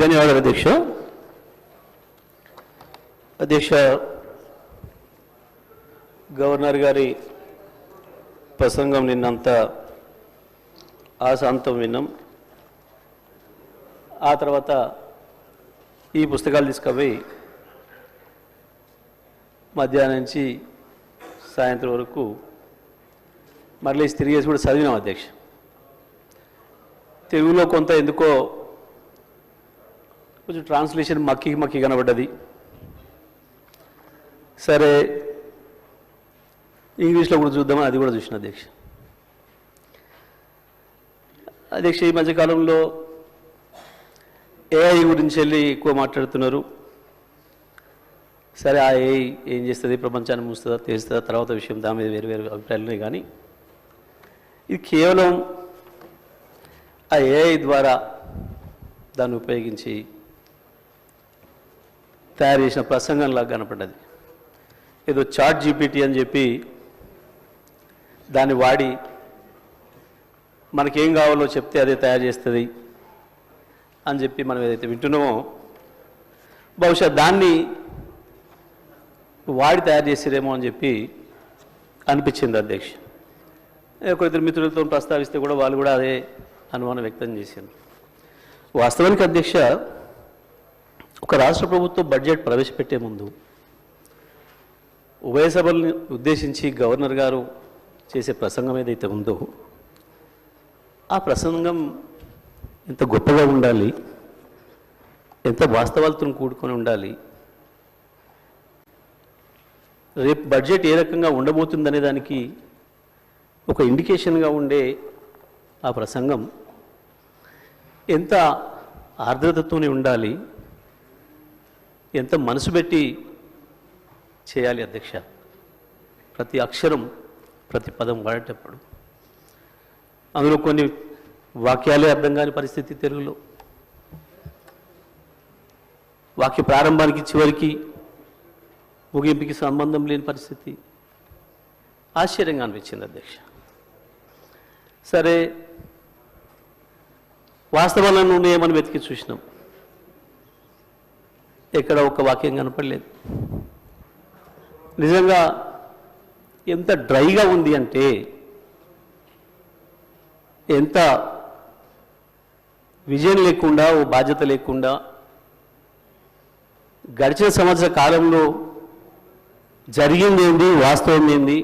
ధన్యవాదాలు అధ్యక్ష. అధ్యక్ష, గవర్నర్ గారి ప్రసంగం నిన్నంతా ఆశాంతం విన్నాం. ఆ తర్వాత ఈ పుస్తకాలు తీసుకుపోయి మధ్యాహ్నం నుంచి సాయంత్రం వరకు మళ్ళీ తిరిగేసి కూడా చదివినాం అధ్యక్ష. తెలుగులో కొంత ఎందుకో కొంచెం ట్రాన్స్లేషన్ మక్కి కనబడ్డది. సరే, ఇంగ్లీష్లో కూడా చూద్దామని అది కూడా చూసిన అధ్యక్ష. అధ్యక్ష, ఈ మధ్యకాలంలో ఏఐ గురించి వెళ్ళి ఎక్కువ మాట్లాడుతున్నారు. సరే, ఆ ఏఐ ఏం చేస్తుంది, ప్రపంచాన్ని మూస్తుందా తెలుస్తుందా తర్వాత విషయం, దాని మీద వేరు వేరు అభిప్రాయాలు ఉన్నాయి. కానీ ఇది కేవలం ఆ ఏఐ ద్వారా దాన్ని ఉపయోగించి తయారు చేసిన ప్రసంగంలాగా కనపడ్డది. ఏదో చాట్ జీపీటీ అని చెప్పి దాన్ని వాడి మనకేం కావాలో చెప్తే అదే తయారు చేస్తుంది అని చెప్పి మనం ఏదైతే వింటున్నామో, బహుశా దాన్ని వాడి తయారు చేసిరేమో అని చెప్పి అనిపించింది అధ్యక్ష. ఒక ఇద్దరు మిత్రులతో ప్రస్తావిస్తే కూడా వాళ్ళు కూడా అదే అనుమానం వ్యక్తం చేశారు. వాస్తవానికి అధ్యక్ష, ఒక రాష్ట్ర ప్రభుత్వం బడ్జెట్ ప్రవేశపెట్టే ముందు ఉభయ సభల్ని ఉద్దేశించి గవర్నర్ గారు చేసే ప్రసంగం ఏదైతే ఉందో, ఆ ప్రసంగం ఎంత గొప్పగా ఉండాలి, ఎంత వాస్తవాలతో కూడుకొని ఉండాలి, రేపు బడ్జెట్ ఏ రకంగా ఉండబోతుందనే దానికి ఒక ఇండికేషన్గా ఉండే ఆ ప్రసంగం ఎంత ఆర్ద్రతతోనే ఉండాలి, ఎంత మనసు పెట్టి చేయాలి అధ్యక్ష. ప్రతి అక్షరం ప్రతి పదం వాడేటప్పుడు అందులో కొన్ని వాక్యాలే అర్థం కాని పరిస్థితి, తెలుగులో వాక్య ప్రారంభానికి చివరికి ముగింపుకి సంబంధం లేని పరిస్థితి. ఆశ్చర్యంగా అనిపించింది అధ్యక్ష. సరే, వాస్తవాలను ఉన్నాయేమని వెతికి చూసినాం, ఎక్కడ ఒక వాక్యం కనపడలేదు. నిజంగా ఎంత డ్రైగా ఉంది అంటే, ఎంత విజయం లేకుండా, ఓ బాధ్యత లేకుండా గడిచిన సంవత్సర కాలంలో జరిగింది ఏంది, వాస్తవం ఏంది,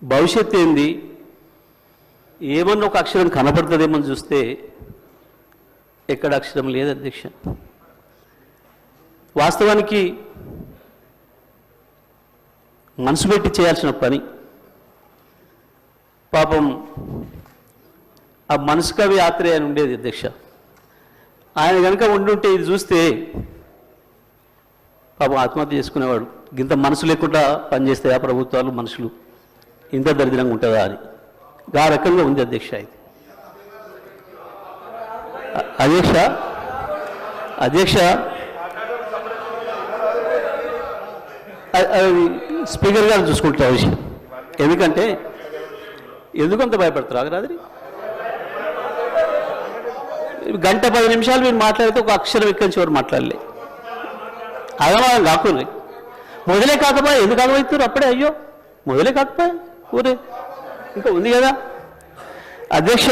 భవిష్యత్తు ఏంది, ఏమన్నా ఒక అక్షరం కనపడుతుందేమని చూస్తే ఎక్కడ అక్షరం లేదు అధ్యక్ష. వాస్తవానికి మనసు పెట్టి చేయాల్సిన పని, పాపం ఆ మనసు కవి ఆత్రేయ అని ఉండేది అధ్యక్ష. ఆయన కనుక ఉండుంటే ఇది చూస్తే పాపం ఆత్మహత్య చేసుకునేవాడు. ఇంత మనసు లేకుండా పనిచేస్తాయి ఆ ప్రభుత్వాలు, మనుషులు ఇంత దరిద్రంగా ఉంటుందా అని. ఆ రకంగా ఉంది అధ్యక్ష. ఇది అధ్యక్ష స్పీకర్ గారు చూసుకుంటారు విషయం. ఎందుకంటే ఎందుకంత భయపడతారు ఆగరాది. గంట 10 నిమిషాలు మీరు మాట్లాడితే ఒక అక్షరం ఇక్కడి నుంచి ఎవరు మాట్లాడలే. అగమాగం కాకుండా మొదలే కాకపోయా, ఎందుకు ఆగమవుతారు అప్పుడే? అయ్యో మొదలే కాకపోయా, ఊరే ఇంకా ఉంది కదా అధ్యక్ష.